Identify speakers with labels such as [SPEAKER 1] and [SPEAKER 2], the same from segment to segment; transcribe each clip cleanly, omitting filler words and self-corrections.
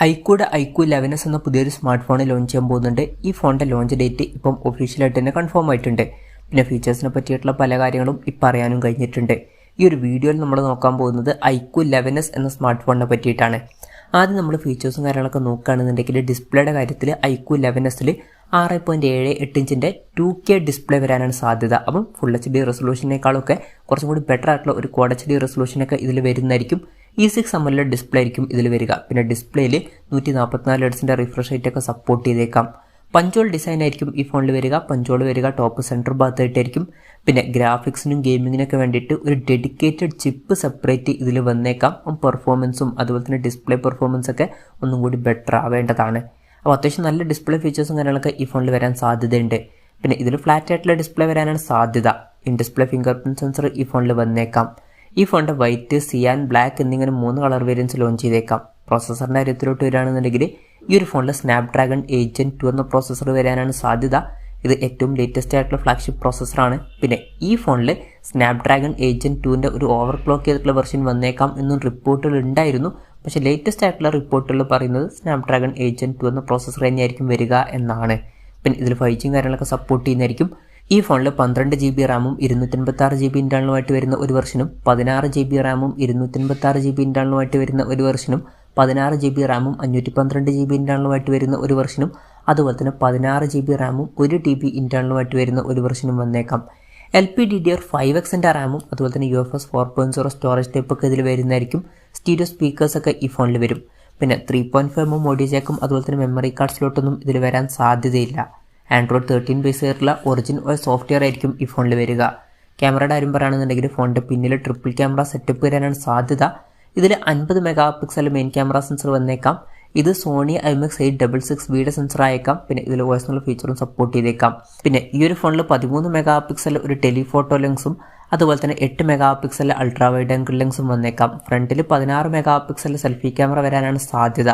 [SPEAKER 1] Iqoo 11s എന്ന പുതിയൊരു smart phone launch ചെയ്യാൻ പോകുന്നുണ്ട്. ഈ ഫോണിൻ്റെ ലോഞ്ച് ഡേറ്റ് ഇപ്പം ഒഫീഷ്യലായിട്ട് തന്നെ കൺഫേം ആയിട്ടുണ്ട്. പിന്നെ ഫീച്ചേഴ്സിനെ പറ്റിയിട്ടുള്ള പല കാര്യങ്ങളും ഇപ്പം അറിയാനും കഴിഞ്ഞിട്ടുണ്ട്. ഈ ഒരു വീഡിയോയിൽ നമ്മൾ നോക്കാൻ പോകുന്നത് Iqoo 11s എന്ന സ്മാർട്ട് ഫോണിനെ പറ്റിയിട്ടാണ്. ആദ്യം നമ്മൾ ഫീച്ചേഴ്സും കാര്യങ്ങളൊക്കെ നോക്കുകയാണെന്നുണ്ടെങ്കിൽ ഡിസ്പ്ലേയുടെ കാര്യത്തിൽ Iqoo 11ൽ 6.78 ഇഞ്ചിൻ്റെ 2K ഡിസ്പ്ലേ വരാനാണ് സാധ്യത. അപ്പം ഫുൾ HD റെസൊല്യൂഷനേക്കാളൊക്കെ കുറച്ചും കൂടി ബെറ്റർ ആയിട്ടുള്ള ഒരു ക്വാഡ് HD റെസൊല്യൂഷനൊക്കെ ഇതിൽ വരുന്നതായിരിക്കും. E6 AMOLED ഡിസ്പ്ലേ ആയിരിക്കും ഇതിൽ വരിക. പിന്നെ ഡിസ്പ്ലേയിൽ 144 Hz റിഫ്രഷ് റേറ്റ് ഒക്കെ സപ്പോർട്ട് ചെയ്തേക്കാം. പഞ്ചോൾ ഡിസൈൻ ആയിരിക്കും ഈ ഫോണിൽ വരിക. പഞ്ചോൾ വരിക ടോപ്പ് സെൻറ്റർ ഭാഗത്തായിട്ടായിരിക്കും. പിന്നെ ഗ്രാഫിക്സിനും ഗെയിമിങ്ങിനൊക്കെ വേണ്ടിയിട്ട് ഒരു ഡെഡിക്കേറ്റഡ് ചിപ്പ് സെപ്പറേറ്റ് ഇതിൽ വന്നേക്കാം. പെർഫോമൻസും അതുപോലെ തന്നെ ഡിസ്പ്ലേ പെർഫോമൻസ് ഒക്കെ ഒന്നും കൂടി ബെറ്റർ ആവേണ്ടതാണ്. അപ്പോൾ അത്യാവശ്യം നല്ല ഡിസ്പ്ലേ ഫീച്ചേഴ്സും കാര്യങ്ങളൊക്കെ ഈ ഫോണിൽ വരാൻ സാധ്യതയുണ്ട്. പിന്നെ ഇതിൽ ഫ്ലാറ്റ് ആയിട്ടുള്ള ഡിസ്പ്ലേ വരാനാണ് സാധ്യത. In display finger print sensor ഈ ഫോണിൽ വന്നേക്കാം. ഈ ഫോണിൻ്റെ വൈറ്റ്, സിയാൻ, ബ്ലാക്ക് എന്നിങ്ങനെ 3 കളർ വേരിയൻസ് ലോഞ്ച് ചെയ്തേക്കാം. പ്രോസസ്സറിൻ്റെ കാര്യത്തിലോട്ട് വരികയാണെന്നുണ്ടെങ്കിൽ ഈ ഒരു ഫോണിൽ സ്നാപ്ഡ്രാഗൺ 8 Gen 2 എന്ന പ്രോസസ്സർ വരാനാണ് സാധ്യത. ഇത് ഏറ്റവും ലേറ്റസ്റ്റ് ആയിട്ടുള്ള ഫ്ലാഗ്ഷിപ്പ് പ്രോസസ്സറാണ്. പിന്നെ ഈ ഫോണിൽ സ്നാപ്ഡ്രാഗൺ 8 Gen 2ൻ്റെ ഒരു ഓവർ ക്ലോക്ക് ചെയ്തിട്ടുള്ള വെർഷൻ വന്നേക്കാം എന്നും റിപ്പോർട്ടുകൾ ഉണ്ടായിരുന്നു. പക്ഷേ ലേറ്റസ്റ്റ് ആയിട്ടുള്ള റിപ്പോർട്ടുകൾ പറയുന്നത് സ്നാപ്ഡ്രാഗൺ 8 Gen 2 എന്ന പ്രോസസ്സർ തന്നെയായിരിക്കും വരിക എന്നാണ്. പിന്നെ ഇതിൽ 5G കാര്യങ്ങളൊക്കെ സപ്പോർട്ട് ചെയ്യുന്നതായിരിക്കും. ഈ ഫോണിൽ 12 GB റാമും 256 GB ഇൻറ്റേർണലുമായിട്ട് വരുന്ന ഒരു വെർഷനും 16 GB റാമും 256 GB ഇൻറ്റേർണലുമായിട്ട് വരുന്ന ഒരു വെർഷനും 16 GB റാമും 512 GB ഇൻറ്റേർണലുമായിട്ട് വരുന്ന ഒരു വെർഷനും അതുപോലെ തന്നെ 16 GB റാമും 1 TB ഇൻറ്റേർണലുമായിട്ട് വരുന്ന ഒരു വെർഷനും വന്നേക്കാം. LPDDR5Xൻ്റെ റാമും അതുപോലെ തന്നെ UFS 4.0 സ്റ്റോറേജ് ടൈപ്പൊക്കെ ഇതിൽ വരുന്നതായിരിക്കും. സ്റ്റീരിയോ സ്പീക്കേഴ്സൊക്കെ ഈ ഫോണിൽ വരും. പിന്നെ 3.5mm ഓഡിയോ ജാക്കും അതുപോലെ തന്നെ മെമ്മറി കാർഡ് സ്ലോട്ടൊന്നും ഇതിൽ വരാൻ സാധ്യതയില്ല. Android 13 ബേസ് ആയിട്ടുള്ള ഒറിജിൻ OS സോഫ്റ്റ്വെയർ ആയിരിക്കും ഈ ഫോണിൽ വരിക. ക്യാമറയുടെ കാര്യം പറയുകയാണെന്നുണ്ടെങ്കിൽ ഫോണിൻ്റെ പിന്നിൽ ട്രിപ്പിൾ ക്യാമറ സെറ്റപ്പ് വരാനാണ് സാധ്യത. ഇതിൽ 50 MP മെയിൻ ക്യാമറ സെൻസർ വന്നേക്കാം. ഇത് സോണി IMX 866Vയുടെ സെൻസർ ആയേക്കാം. പിന്നെ ഇതിൽ OS എന്നുള്ള ഫീച്ചറും സപ്പോർട്ട് ചെയ്തേക്കാം. പിന്നെ ഈ ഒരു ഫോണിൽ 13 MP ഒരു ടെലിഫോട്ടോ ലെൻസും അതുപോലെ തന്നെ 8 MP അൾട്രാ വൈഡ് ആംഗിൾ ലെൻസും വന്നേക്കാം. ഫ്രണ്ടിൽ 16 MP സെൽഫി ക്യാമറ വരാനാണ് സാധ്യത.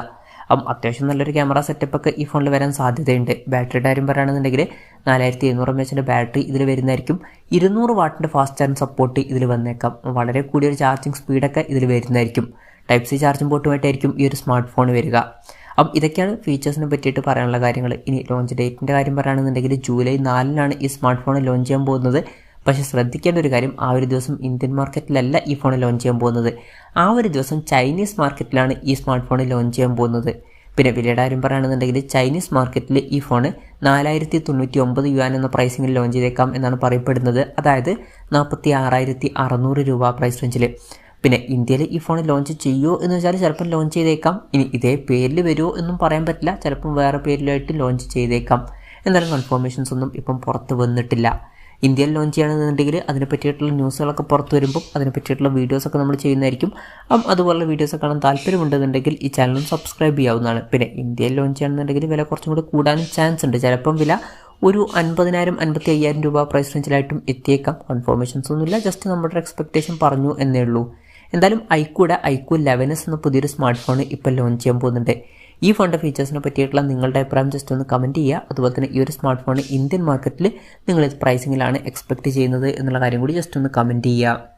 [SPEAKER 1] അത്യാവശ്യം നല്ലൊരു ക്യാമറ സെറ്റപ്പൊക്കെ ഈ ഫോണിൽ വരാൻ സാധ്യതയുണ്ട്. ബാറ്ററിയുടെ കാര്യം പറയുകയാണെന്നുണ്ടെങ്കിൽ 4700 mAh ബാറ്ററി ഇതിൽ വരുന്നതായിരിക്കും. 200 വാട്ടിൻ്റെ ഫാസ്റ്റ് ചാർജിങ് സപ്പോർട്ട് ഇതിൽ വന്നേക്കാം. വളരെ കൂടിയൊരു ചാർജിങ് സ്പീഡൊക്കെ ഇതിൽ വരുന്നതായിരിക്കും. Type C ചാർജിങ് പോർട്ടുമായിട്ടായിരിക്കും ഈ ഒരു സ്മാർട്ട് ഫോൺ വരിക. ഇതൊക്കെയാണ് ഫീച്ചേഴ്സിനെ പറ്റിയിട്ട് പറയാനുള്ള കാര്യങ്ങൾ. ഇനി ലോഞ്ച് ഡേറ്റിൻ്റെ കാര്യം പറയുകയാണെന്നുണ്ടെങ്കിൽ ജൂലൈ 4 ഈ സ്മാർട്ട് ഫോൺ ലോഞ്ച് ചെയ്യാൻ പോകുന്നത്. പക്ഷേ ശ്രദ്ധിക്കേണ്ട ഒരു കാര്യം, ആ ഒരു ദിവസം ഇന്ത്യൻ മാർക്കറ്റിലല്ല ഈ ഫോൺ ലോഞ്ച് ചെയ്യാൻ പോകുന്നത്. ആ ഒരു ദിവസം ചൈനീസ് മാർക്കറ്റിലാണ് ഈ സ്മാർട്ട് ഫോൺ ലോഞ്ച് ചെയ്യാൻ പോകുന്നത്. പിന്നെ വിലയുടെ കാര്യം പറയുകയാണെന്നുണ്ടെങ്കിൽ ചൈനീസ് മാർക്കറ്റിൽ ഈ ഫോൺ 4099 യുവാൻ എന്ന പ്രൈസിങ്ങിൽ ലോഞ്ച് ചെയ്തേക്കാം എന്നാണ് പറയപ്പെടുന്നത്. അതായത് 46,600 രൂപ പ്രൈസ് റേഞ്ചിൽ. പിന്നെ ഇന്ത്യയിൽ ഈ ഫോൺ ലോഞ്ച് ചെയ്യുമോ എന്ന് വെച്ചാൽ ചിലപ്പം ലോഞ്ച് ചെയ്തേക്കാം. ഇനി ഇതേ പേരിൽ വരുമോ എന്നും പറയാൻ പറ്റില്ല. ചിലപ്പം വേറെ പേരിലായിട്ട് ലോഞ്ച് ചെയ്തേക്കാം. എന്നാലും കൺഫർമേഷൻസ് ഒന്നും ഇപ്പം പുറത്ത് വന്നിട്ടില്ല. ഇന്ത്യയിൽ ലോഞ്ച് ചെയ്യുകയാണെന്നുണ്ടെങ്കിൽ അതിനെ പറ്റിയിട്ടുള്ള ന്യൂസുകളൊക്കെ പുറത്ത് വരുമ്പം അതിനെ പറ്റിയിട്ടുള്ള വീഡിയോസൊക്കെ നമ്മൾ ചെയ്യുന്നതായിരിക്കും. അതുപോലുള്ള വീഡിയോസ് കാണാൻ താല്പര്യമുണ്ടെന്നുണ്ടെങ്കിൽ ഈ ചാനലും സബ്സ്ക്രൈബ് ചെയ്യാവുന്നതാണ്. പിന്നെ ഇന്ത്യയിൽ ലോഞ്ച് ചെയ്യുകയാണെന്നുണ്ടെങ്കിൽ വില കുറച്ചും കൂടി കൂടാനും ചാൻസ് ഉണ്ട്. ചിലപ്പം വില ഒരു 50,000 55,000 രൂപ പ്രൈസ് റേഞ്ചിലായിട്ടും എത്തിയേക്കാം. കൺഫർമേഷൻസ് ഒന്നുമില്ല, ജസ്റ്റ് നമ്മുടെ എക്സ്പെക്റ്റേഷൻ പറഞ്ഞു എന്നേ ഉള്ളൂ. എന്തായാലും Iqoo 11s എന്ന പുതിയൊരു സ്മാർട്ട് ഫോൺ ഇപ്പോൾ ലോഞ്ച് ചെയ്യാൻ പോകുന്നുണ്ട്. ഈ ഫോണിൻ്റെ ഫീച്ചേഴ്സിനെ പറ്റിയിട്ടുള്ള നിങ്ങളുടെ അഭിപ്രായം ജസ്റ്റ് ഒന്ന് കമൻറ്റ് ചെയ്യുക. അതുപോലെ തന്നെ ഈ ഒരു സ്മാർട്ട് ഫോൺ ഇന്ത്യൻ മാർക്കറ്റിൽ നിങ്ങൾ പ്രൈസിങ്ങിലാണ് എക്സ്പെക്റ്റ് ചെയ്യുന്നത് എന്നുള്ള കാര്യം കൂടി ജസ്റ്റ് ഒന്ന് കമൻറ്റ് ചെയ്യുക.